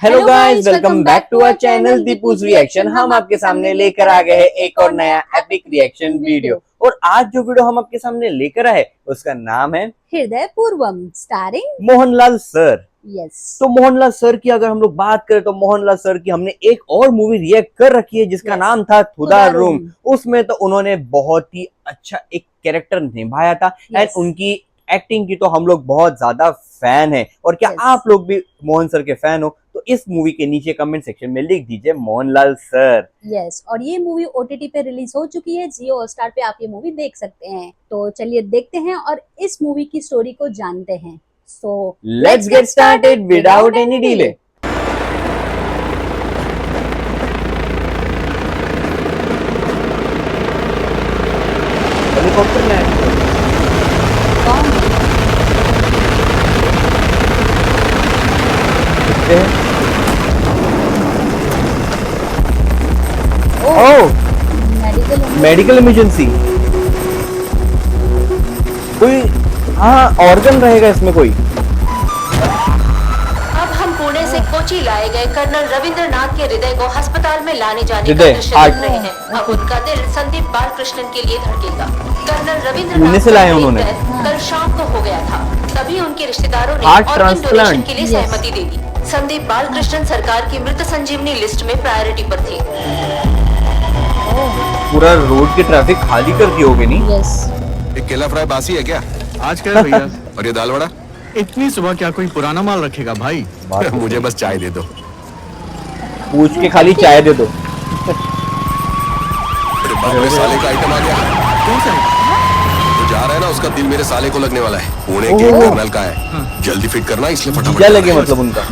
Hello guys, welcome back to our channel Deepu's reaction. हम आपके सामने लेकर आ गए हैं एक और नया एपिक रिएक्शन वीडियो। और आज जो वीडियो हम आपके सामने लेकर आए उसका नाम है हृदय पूर्वम, स्टारिंग मोहनलाल सर। यस। तो मोहनलाल सर की अगर हम लोग बात करें तो मोहनलाल सर की हमने एक और मूवी रिएक्ट कर रखी है जिसका नाम था थुदार रूम। उसमें तो उन्होंने बहुत ही अच्छा एक कैरेक्टर निभाया था एंड उनकी एक्टिंग की तो हम लोग बहुत ज्यादा फैन है। और क्या आप लोग भी मोहन सर के फैन हो तो इस मूवी के नीचे कमेंट सेक्शन में लिख दीजिए मोहनलाल सर। यस। और ये मूवी ओटीटी पे रिलीज हो चुकी है, जियो हॉटस्टार पे आप ये मूवी देख सकते हैं। तो चलिए देखते हैं और इस मूवी की स्टोरी को जानते हैं। So let's get started without any delay. Helicopter में मेडिकल इमरजेंसी कोई, हाँ ऑर्गन रहेगा इसमें कोई। अब हम पुणे से कोची लाए गए कर्नल रविंद्रनाथ के हृदय को अस्पताल में लाने जाने का दृश्य देख रहे हैं। अब उनका दिल संदीप बालकृष्णन के लिए धड़केगा। कर्नल रविंद्रनाथ से लाए उन्होंने कल शाम को हो गया था, तभी उनके रिश्तेदारों ने ऑर्गन डोनेशन के लिए सहमति दे दी। संदीप बालकृष्णन सरकार की मृत संजीवनी लिस्ट में प्रायोरिटी पर थे। पूरा रोड की ट्रैफिक खाली कर दी होगी नहीं? यस। एक केला फ्राई बासी है क्या? आज क्या है भैया? और ये दाल वड़ा? इतनी सुबह क्या कोई पुराना माल रखेगा भाई? मुझे बस चाय दे दो। पूछ के खाली चाय दे दो। मेरे साले का आइटम आ गया। कौन सा? तो जा रहा है ना, उसका दिल मेरे साले को लगने वाला है। पुणे के कर्नल का है। जल्दी फिट करना, इसलिए फटाफट क्या लगे मतलब उनका।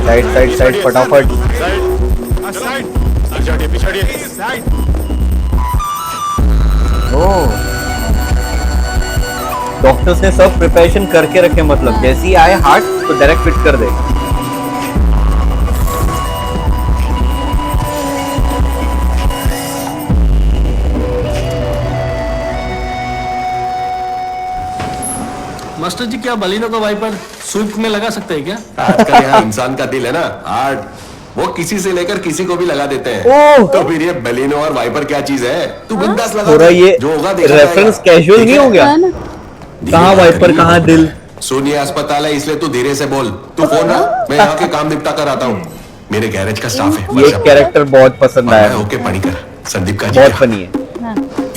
साइड साइड साइड फटाफट। डॉक्टर्स ने सब प्रिपरेशन करके रखे, मतलब जैसे ही आए हार्ट तो डायरेक्ट फिट कर दे। मास्टर जी, क्या बलिनो का वाइपर स्विफ्ट में लगा सकते हैं क्या? आजकल यहाँ इंसान का दिल है ना हार्ट, वो किसी से लेकर किसी को भी लगा देते हैं। तो फिर ये बलिनो और वाइपर क्या चीज है? तू बिंदास लगा पूरा ये जो होगा रेफरेंस कैजुअल नहीं हो गया? कहाँ वाइपर कहाँ दिल। सुन, ये अस्पताल है इसलिए तू धीरे से बोल। तू फोन रख, मैं यहाँ के काम निपटा कर आता हूँ। मेरे गैरेज का स्टाफ है। ये कैरेक्टर बहुत पसंद आया। ओके पणिकर, संदीप का बहुत फनी है।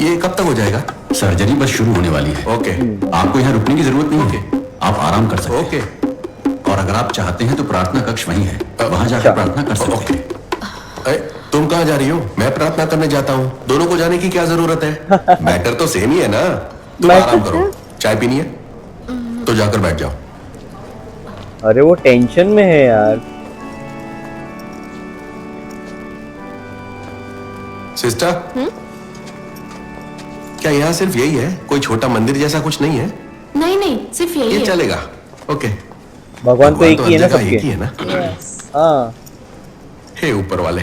ये कब तक हो जाएगा? सर्जरी बस शुरू होने वाली है। ओके। आपको यहाँ रुकने की जरूरत नहीं है, आप आराम कर सकते हैं। ओके। और अगर आप चाहते हैं तो प्रार्थना कक्ष वहीं है, वहां जाकर प्रार्थना कर सकते हैं। तुम कहाँ जा रही हो? मैं प्रार्थना करने जाता हूँ। दोनों को जाने की क्या जरूरत है? मैटर तो सेम ही है ना। तुम आराम करो। चाय पीनी है तो जाकर बैठ जाओ। अरे वो टेंशन में है यार। सिस्टर, क्या यहाँ सिर्फ यही है? कोई छोटा मंदिर जैसा कुछ नहीं है? नहीं नहीं, सिर्फ यही ये है। चलेगा। ओके। भगवान तो एक ही है ना सबके। एक ही है ना? हाँ। हे ऊपर वाले,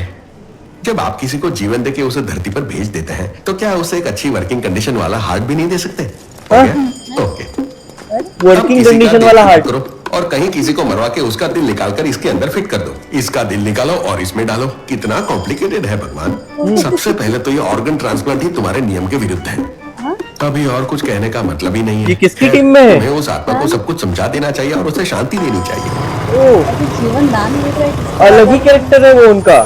जब आप किसी को जीवन देके उसे धरती पर भेज देते हैं तो क्या उसे एक अच्छी वर्किंग कंडीशन वाला हार्ट भी नहीं दे सकते? ओके। वर्किंग कंडीशन वाला हार्ट करो और कहीं किसी को मरवा के उसका दिल निकालकर इसके अंदर फिट कर दो। इसका दिल निकालो और इसमें डालो। कितना कॉम्प्लिकेटेड है भगवान। सबसे पहले तो ये ऑर्गन ट्रांसप्लांट ही तुम्हारे नियम के विरुद्ध है। अभी और कुछ कहने का मतलब ही नहीं है। ये किसकी टीम में है? तुम्हें उस आत्मा को सब कुछ समझा देना चाहिए और उसे शांति देनी चाहिए। जीवन दान हो रहा है। अलग ही कैरेक्टर है वो उनका।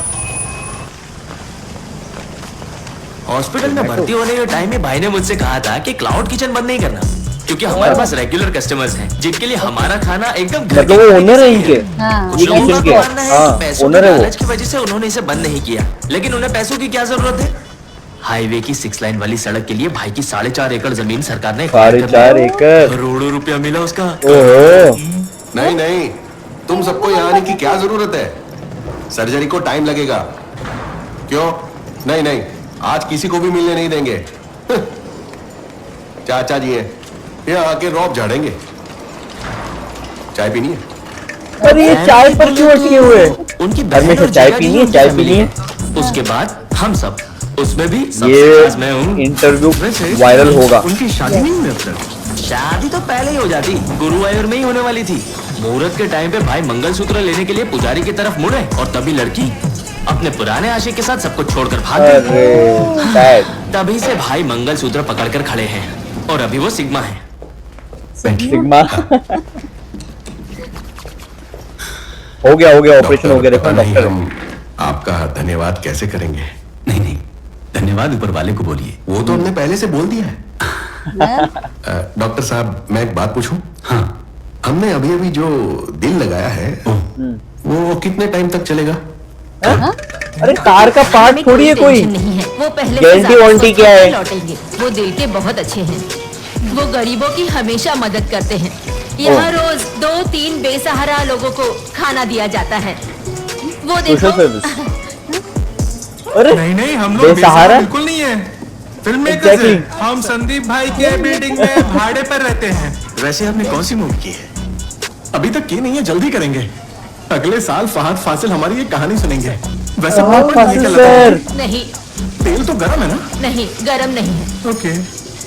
हॉस्पिटल में भर्ती होने के टाइम में भाई ने मुझसे कहा था कि क्लाउड किचन बंद नहीं करना, क्योंकि हमारे पास रेगुलर कस्टमर्स हैं जिनके लिए हमारा खाना एकदम घर मतलब वो ओनर है इनके। कुछ लोगों का मानना है कि पैसों के लालच की वजह से उन्होंने इसे बंद नहीं किया, लेकिन उन्हें पैसों की क्या जरूरत है? हाईवे की 6 लाइन वाली सड़क के लिए भाई की 4.5 एकड़ जमीन सरकार ने 4.5 एकड़, करोड़ों रुपया मिला उसका। ओहो। नहीं नहीं, तुम सबको यहाँ आने की क्या जरूरत है? सर्जरी को टाइम लगेगा। क्यों? नहीं नहीं, आज किसी को भी मिलने नहीं देंगे। चाचा जी हैं, यहाँ आके रौब झाड़ेंगे। चाय पीनी है? अरे ये चाय पर क्यों अटके हुए? उनकी हमेशा चाय पीनी है, चाय पीनी है। उसके बाद हम सब, उसमें भी ये इंटरव्यू वायरल होगा। उनकी शादी नहीं हुई अब तक। शादी तो पहले ही हो जाती, गुरुवायूर में ही होने वाली थी। मुहूर्त के टाइम पे भाई मंगलसूत्र लेने के लिए पुजारी की तरफ मुड़े और तभी लड़की अपने पुराने आशिक के साथ सबको छोड़कर भाग गई। अरे सैड। तभी से भाई मंगलसूत्र पकड़कर खड़े हैं और अभी वो सिग्मा है। सिग्मा। हो गया ऑपरेशन हो गया। देखो पता नहीं डॉक्टर। हम आपका धन्यवाद कैसे करेंगे। नहीं नहीं, धन्यवाद ऊपर वाले को बोलिए। वो तो हमने पहले से बोल दिया है। डॉक्टर साहब, मैं एक बात पूछूं? हाँ। हमने अभी अभी जो दिल लगाया है वो कितने टाइम तक चलेगा? अरे कार का पार्ट थोड़ी है कोई। नहीं है, वो पहले गारंटी वारंटी क्या है? लौटेंगे। वो दिल के बहुत अच्छे हैं, वो गरीबों की हमेशा मदद करते हैं। यहाँ रोज 2-3 बेसहारा लोगों को खाना दिया जाता है। वो सोशल देखो, सर्विस। अरे नहीं, हम लोग बेसहारा बेसहारा बिल्कुल नहीं है। Film makers Exactly. हैं। हम संदीप भाई के बिल्डिंग में भाड़े पर रहते हैं। वैसे आपने कौन सी मूवी की है? अभी तक की नहीं है, जल्दी करेंगे। अगले साल फहद फासिल हमारी ये कहानी सुनेंगे। वैसे हाँ, पापड़ फासिल निकल आता है। सर। नहीं तेल तो गर्म है ना? नहीं, गरम नहीं है। ओके।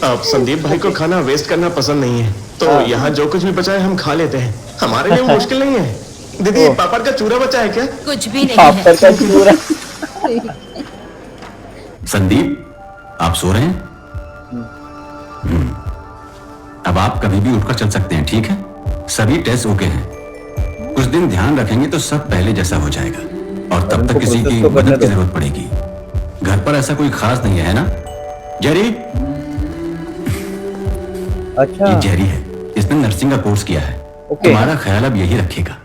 अब संदीप भाई को खाना वेस्ट करना पसंद नहीं है, तो यहाँ जो कुछ भी बचा है हम खा लेते हैं। हमारे लिए वो मुश्किल नहीं है। दीदी, पापड़ का चूरा बचा है क्या? कुछ भी नहीं पापड़ है। का चूरा। संदीप, आप सो रहे हैं? अब आप कभी भी उठकर चल सकते हैं, ठीक है? सभी टेस्ट ओके हैं। कुछ दिन ध्यान रखेंगे तो सब पहले जैसा हो जाएगा और तब तक किसी की प्रोसेस तो करने मदद की दो। जरूरत पड़ेगी। घर पर ऐसा कोई खास नहीं है ना? जेरी, अच्छा ये जेरी है, इसने नर्सिंग का कोर्स किया है। ओके। तुम्हारा ख्याल अब यही रखेगा।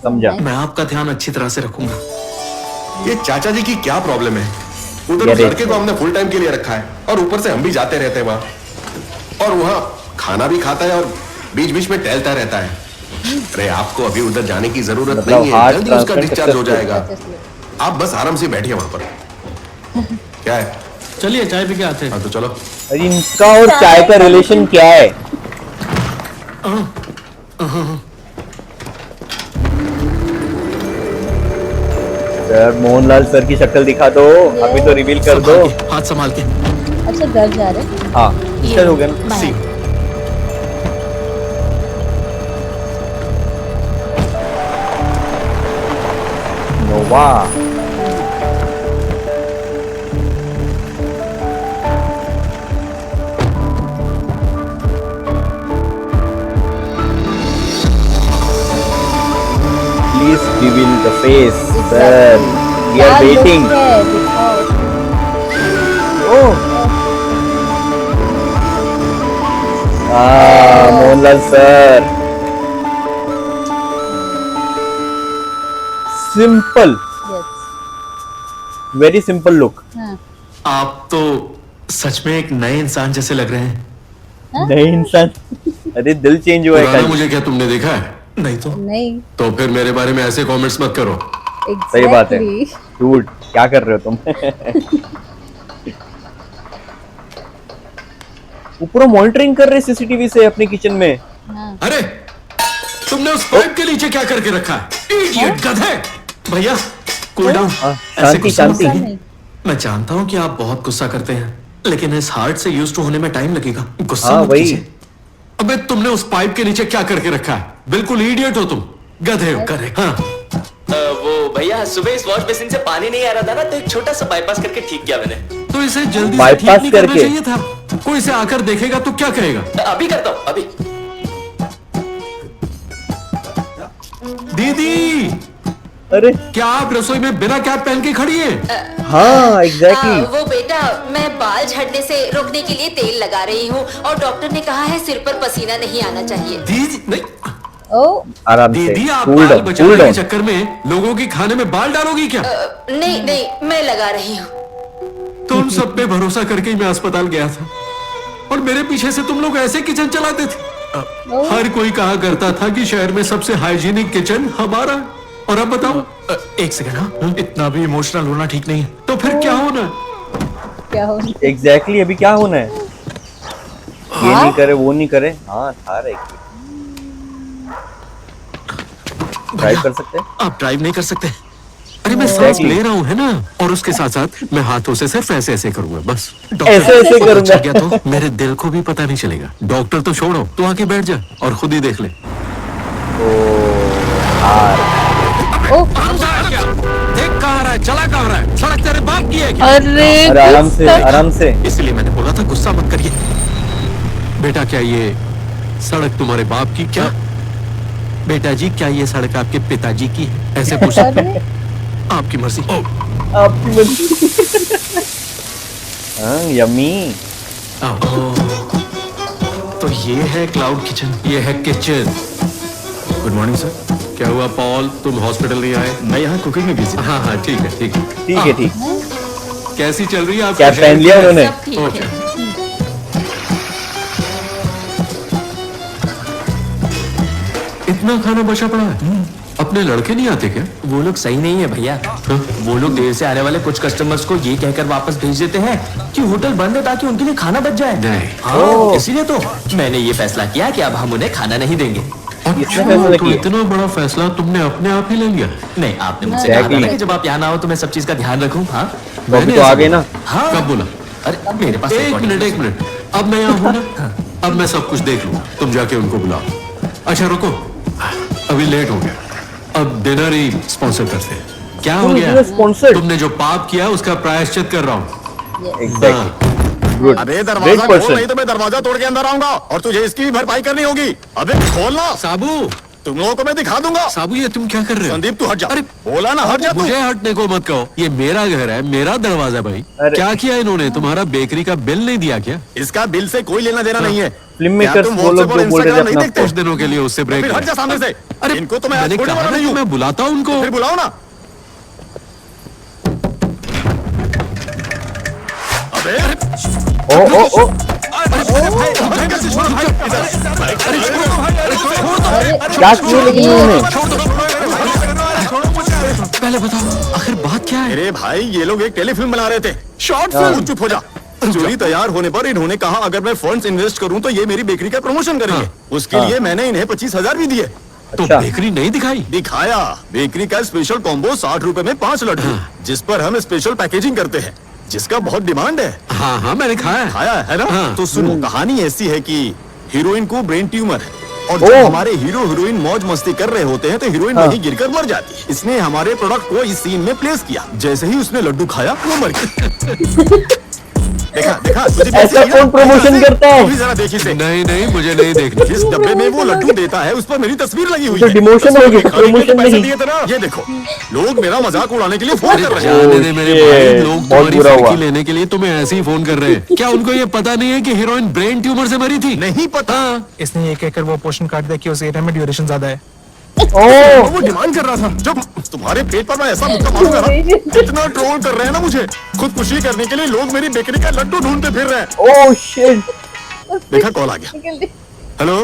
समझा। मैं आपका ध्यान अच्छी तरह से रखूंगा। ये चाचा जी की क्या प्रॉब्लम है? उधर उस ये लड़के को हमने फुल टाइम के लिए रखा है और ऊपर से हम भी जाते रहते हैं वहाँ, और वहाँ खाना भी खाता है और बीच बीच में टहलता रहता है। अरे आपको अभी उधर जाने की जरूरत मतलब नहीं है, हार्ट जल्दी उसका ट्रांसप्लांट डिस्चार्ज हो सक्सेसफुल। जाएगा। आप बस आराम से बैठिए वहां पर। क्या है? चलिए चाय पी के आते हैं। हाँ तो चलो। अरे इनका और चाय का रिलेशन क्या है? सर, मोहनलाल सर की शक्ल दिखा दो। अभी तो रिवील कर दो। हाथ संभाल के। अच्छा घर जा रहे हैं। हाँ चल हो गया ना। Bye. Nova. Please reveal the face, sir. We are waiting. Oh. Mohanlal sir. Simple, very simple look. आप तो सच में एक नए इंसान जैसे लग रहे हैं। नए इंसान। अरे दिल चेंज हुआ है पुराना कल। मुझे क्या तुमने देखा है? नहीं तो नहीं तो फिर मेरे बारे में ऐसे कमेंट्स मत करो। सही बात है। Exactly. झूठ क्या कर रहे हो तुम? वो पूरा मॉनिटरिंग कर रहे सीसीटीवी से अपने किचन में। अरे तुमने उस पाइप के नीचे क्या करके रखा है? इडियट गधे! भैया, कूल डाउन। ऐसे शांति गुस्सा मत शांति। कीजिए। मैं जानता हूँ कि आप बहुत गुस्सा करते हैं, लेकिन इस हार्ट से यूज टू होने में टाइम लगेगा। गुस्सा हाँ, मत वही। कीजिए। अबे तुमने उस पाइप के नीचे क्या करके रखा है? बिल्कुल इडियट हो तुम, गधे हो। करेक्ट। हाँ, वो भैया सुबह इस वॉश बेसिन से पानी नहीं आ रहा था ना, तो एक छोटा सा बाईपास करके ठीक किया मैंने। तो इसे जल्दी से बाईपास ठीक नहीं करना करके। चाहिए था। कोई इसे आकर देखेगा तो क्या कहेगा? अभी करता हूँ, अभी। दीदी, अरे क्या आप रसोई में बिना कैप पहन के खड़ी हैं? हाँ एग्जैक्टली। वो बेटा, मैं बाल झड़ने से रोकने के लिए तेल लगा रही हूँ और डॉक्टर ने कहा है सिर पर पसीना नहीं आना चाहिए। दीदी नहीं, ओ आराम से। दीदी आप कूल बाल डाउन, बचाने कूल के डाउन। चक्कर में लोगों के खाने में बाल डालोगी क्या? नहीं नहीं, मैं लगा रही हूँ। तुम सब पे भरोसा करके ही मैं अस्पताल गया था और मेरे पीछे से तुम लोग ऐसे किचन चलाते थे। हर कोई कहा करता था कि शहर में सबसे हाइजीनिक किचन हमारा है। और अब बताओ, एक सेकंड। हाँ, इतना भी इमोशनल होना ठीक नहीं है। तो फिर क्या होना है? क्या हो एग्जैक्टली अभी क्या होना है? ये नहीं करे वो नहीं करे। हाँ था रे। ड्राइव कर सकते हैं? आप ड्राइव नहीं कर सकते। अरे मैं सांस ले रहा हूँ है ना, और उसके साथ साथ मैं हाथों से सिर्फ ऐसे ऐसे करूंगा बस। ऐसे करूंगा। क्या तो मेरे दिल को भी पता नहीं चलेगा। डॉक्टर तो छोड़ो, तू आके बैठ जा और खुद ही देख ले। देख कहाँ रहा है, चला कहाँ रहा है, सड़क तेरे बाप की है क्या? अरे आराम से। इसलिए मैंने बोला था गुस्सा मत करिए। बेटा क्या ये सड़क तुम्हारे बाप की? क्या बेटा जी, क्या ये सड़क आपके पिताजी की है? ऐसे पूछ सकते हैं? आपकी मर्जी। आपकी मर्जी। यम्मी। तो ये है क्लाउड किचन, ये है किचन। Good morning sir. क्या हुआ पॉल, तुम हॉस्पिटल नहीं आए? मैं यहाँ कुकिंग में बिजी। हाँ हाँ ठीक है ठीक है ठीक है ठीक। कैसी चल रही है आपकी? क्या पहन लिया उन्होंने? सब ठीक है। इतना खाना बचा पड़ा है। अपने लड़के नहीं आते क्या? वो लोग सही नहीं है भैया। वो लोग देर से आने वाले कुछ कस्टमर्स को ये कहकर वापस भेज देते हैं कि होटल बंद है ताकि उनके लिए खाना बच जाए। नहीं। हाँ, इसीलिए तो मैंने ये फैसला किया कि अब हम उन्हें खाना नहीं देंगे। अच्छा, तो इतना बड़ा फैसला तुमने अपने आप ही ले लिया? नहीं, आपने मुझसे कहा था ना कि जब आप यहाँ ना हो तो मैं सब चीज का ध्यान रखूं। हाँ बॉबी तो आ गए ना। हाँ, कब बोला? अरे मेरे पास एक मिनट। अब मैं यहाँ हूँ ना, अब मैं सब कुछ देख लूँ। तुम जाके उनको बुलाओ। अच्छा रुको, अभी लेट हो गया, अब डिनर ही स्पॉन्सर करते हैं। क्या हो गया? स्पॉन्सर? तुमने जो पाप किया उसका प्रायश्चित कर रहा हूँ। एग्जैक्टली। अबे दरवाजा खोल, नहीं तो मैं दरवाजा तोड़ के अंदर आऊंगा और तुझे इसकी भी भरपाई करनी होगी। अबे खोलना। साबू, तुम लोगों को मैं दिखा दूंगा। साबू ये तुम क्या कर रहे हो? संदीप तू हट जा। अरे बोला ना हट जा तू। मुझे हटने को मत कहो, ये मेरा घर है, मेरा दरवाजा भाई। क्या किया इन्होंने? तुम्हारा बेकरी का बिल नहीं दिया क्या? इसका बिल से कोई लेना देना नहीं है। फिल्म मेकर्स वो लोग जो बोल रहे थे अपना कुछ दिनों के लिए उससे ब्रेक। फिर हट जा सामने से। अरे इनको तो मैं मैंने छोड़ने कहा वाला ना नहीं कि हूँ। मैं बुलाता हूँ उनको। फिर बुलाओ ना। अबे ओ क्या किए लेकिन उन्होंने? पहले बताओ आखिर बात क्या है? अरे भाई ये लोग एक टेलीफिल्म बना रहे थे, शॉर्ट फिल्म। चुप हो जा। चोरी तैयार होने पर इन्होंने कहा अगर मैं फंड्स इन्वेस्ट करूं तो ये मेरी बेकरी का प्रमोशन करेंगे। उसके लिए मैंने इन्हें 25,000 भी दिए। तो बेकरी नहीं दिखाई? दिखाया। बेकरी का स्पेशल कॉम्बो 60 रुपए में 5 लड्डू, जिस पर हम स्पेशल पैकेजिंग करते हैं, जिसका बहुत डिमांड है। हाँ हाँ मैंने खाया है ना? हाँ। तो सुनो, कहानी ऐसी है कि हीरोइन को ब्रेन ट्यूमर है और जब हमारे हीरो हीरोइन मौज मस्ती कर रहे होते हैं तो हीरोइन वहीं गिरकर मर जाती है। इसने हमारे प्रोडक्ट को इस सीन में प्लेस किया। जैसे ही उसने लड्डू खाया वो मर गई। देखा ऐसा कौन प्रमोशन करता है? जरा देखिए से। नहीं मुझे नहीं देखना। जिस डब्बे में वो लड्डू देता है उस पर मेरी तस्वीर लगी हुई है। डिमोशन हो गया, प्रमोशन नहीं। दिए थे ना। ये देखो, लोग मेरा मजाक उड़ाने के लिए फोन कर रहे हैं। जाने दे मेरे भाई, लोग बहुत तुम्हारी बुरा हुआ। फिरकी लेने के लिए तुम्हें ऐसे ही फोन कर रहे हैं। क्या उनको ये पता नहीं है कि हीरोइन ब्रेन ट्यूमर से मरी थी? नहीं पता। इसने ये कहकर वो पोर्शन काट दिया कि उस एरिया में ड्यूरेशन ज्यादा है। वो डिमांड कर रहा था। जब तुम्हारे पेट पर मैं ऐसा मुक्का मारूंगा ना, इतना ट्रोल कर रहे हैं ना मुझे। खुदकुशी करने के लिए लोग मेरी बेकरी का लड्डू ढूंढते फिर रहे हैं। Oh shit. देखा कॉल आ गया। हेलो,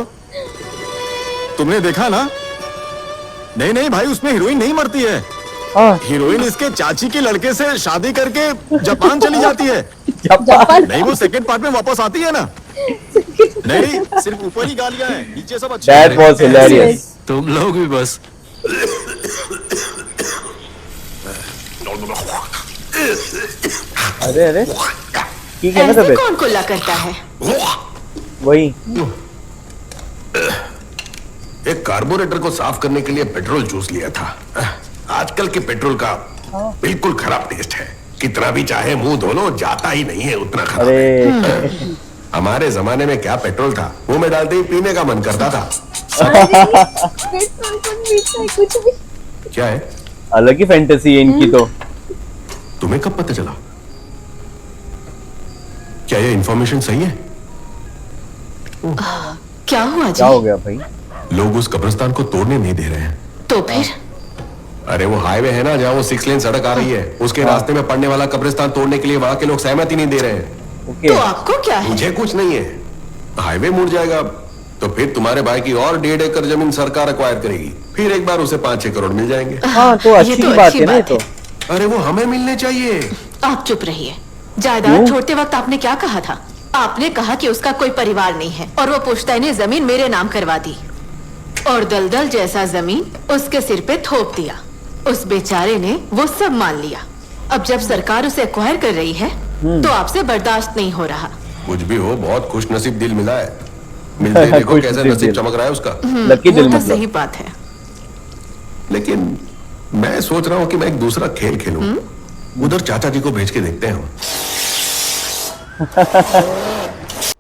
तुमने देखा ना? नहीं भाई, उसमें हीरोइन नहीं मरती है। हीरोइन इसके चाची के लड़के से शादी करके जापान चली जाती है। नहीं, वो सेकंड पार्ट में वापस आती है ना। नहीं, सिर्फ ऊपर ही गालियां हैं, नीचे सब अच्छा है। That was hilarious. तुम लोग भी बस। अरे ठीक है ना तबीयत? कौन कुल्ला करता है? वही। एक कार्बोरेटर को साफ करने के लिए पेट्रोल जूस लिया था। आजकल के पेट्रोल का बिल्कुल खराब टेस्ट है। कितना भी चाहे मुंह धो लो, जाता ही नहीं है, उतना खराब है। हमारे जमाने में क्या पेट्रोल था, मुंह में डालते ही पीने का मन करता था। क्या है? अलग ही फैंटेसी है इनकी तो। तुम्हें कब पता चला? क्या ये इंफॉर्मेशन सही है? क्या हुआ जी? क्या हो गया भाई? लोग उस कब्रिस्तान को तोड़ने नहीं दे रहे हैं। तो फिर? अरे वो हाईवे है ना जहाँ वो 6 लेन सड़क आ रही है, उसके रास्ते में पड़ने वाला कब्रिस्तान तोड़ने के लिए वहां के लोग सहमति नहीं दे रहे हैं। तो आपको क्या है? मुझे कुछ नहीं है। हाईवे मुड़ जाएगा तो फिर तुम्हारे भाई की और 1.5 एकड़ जमीन सरकार एक्वायर करेगी, फिर एक बार उसे 5-6 करोड़ मिल जाएंगे। हाँ तो अच्छी बात है ना। तो अरे वो हमें मिलने चाहिए। आप चुप रहिए। जायदाद छोड़ते वक्त आपने क्या कहा था? आपने कहा कि उसका कोई परिवार नहीं है और वो पुश्तैनी जमीन मेरे नाम करवा दी और दलदल जैसा जमीन उसके सिर पे थोप दिया। उस बेचारे ने वो सब मान लिया। अब जब सरकार उसे एक्वायर कर रही है तो आपसे बर्दाश्त नहीं हो रहा। कुछ भी हो, बहुत खुश नसीब दिल मिला है। मिलते ही देखो कैसे खुशनसीब नसीब दिल। चमक रहा है उसका। लकी दिल वो तो मतलब। सही बात है। लेकिन मैं सोच रहा हूँ कि मैं एक दूसरा खेल खेलूं। उधर चाचा जी को भेज के देखते हैं हम।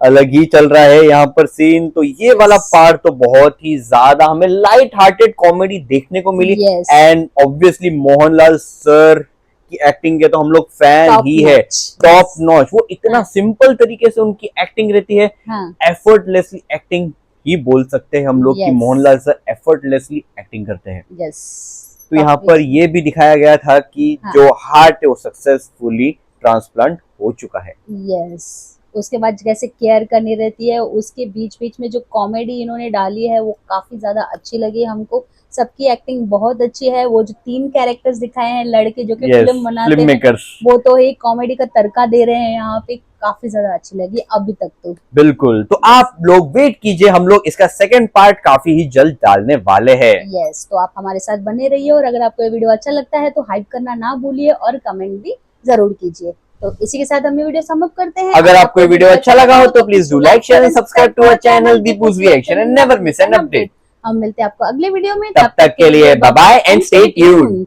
अलग ही चल रहा है यहाँ पर सीन। तो ये वाला पार्ट तो बहुत ही ज्यादा हमें लाइट हार्टेड कॉमेडी देखने को मिली। Yes. And obviously Mohanlal sir की एक्टिंग के तो हम लोग फैन Top ही है, notch. Top notch. वो इतना सिंपल तरीके से उनकी एक्टिंग रहती है, हाँ एफर्टलेसली एक्टिंग ही बोल सकते हैं हम लोग कि Yes. Mohanlal sir effortlessly acting करते हैं। यस। तो यहाँ पर ये भी दिखाया गया था कि हाँ. जो हार्ट है वो सक्सेसफुली ट्रांसप्लांट हो चुका है। यस। उसके बाद कैसे केयर करनी रहती है, उसके बीच बीच में जो कॉमेडी इन्होंने डाली है वो काफी ज्यादा अच्छी लगी हमको। सबकी एक्टिंग बहुत अच्छी है। वो जो 3 कैरेक्टर्स दिखाए हैं लड़के जो कि फिल्म बनाते फिल्म हैं, मेकर्स। वो तो एक कॉमेडी का तड़का दे रहे हैं यहाँ पे। काफी ज्यादा अच्छी लगी अभी तक तो। बिल्कुल। तो आप लोग वेट कीजिए, हम लोग इसका सेकंड पार्ट काफी ही जल्द डालने वाले हैं। यस। तो आप हमारे साथ बने रहिए और अगर आपको ये वीडियो अच्छा लगता है तो हाइप करना ना भूलिए और कमेंट भी जरूर कीजिए। तो इसी के साथ हम ये वीडियो समाप्त करते हैं। अगर आपको ये वीडियो अच्छा लगा हो तो please do like, share and subscribe to our channel Deepu's reaction and never miss an update. हम मिलते हैं आपको अगले वीडियो में। तब तक के लिए bye bye and stay tuned.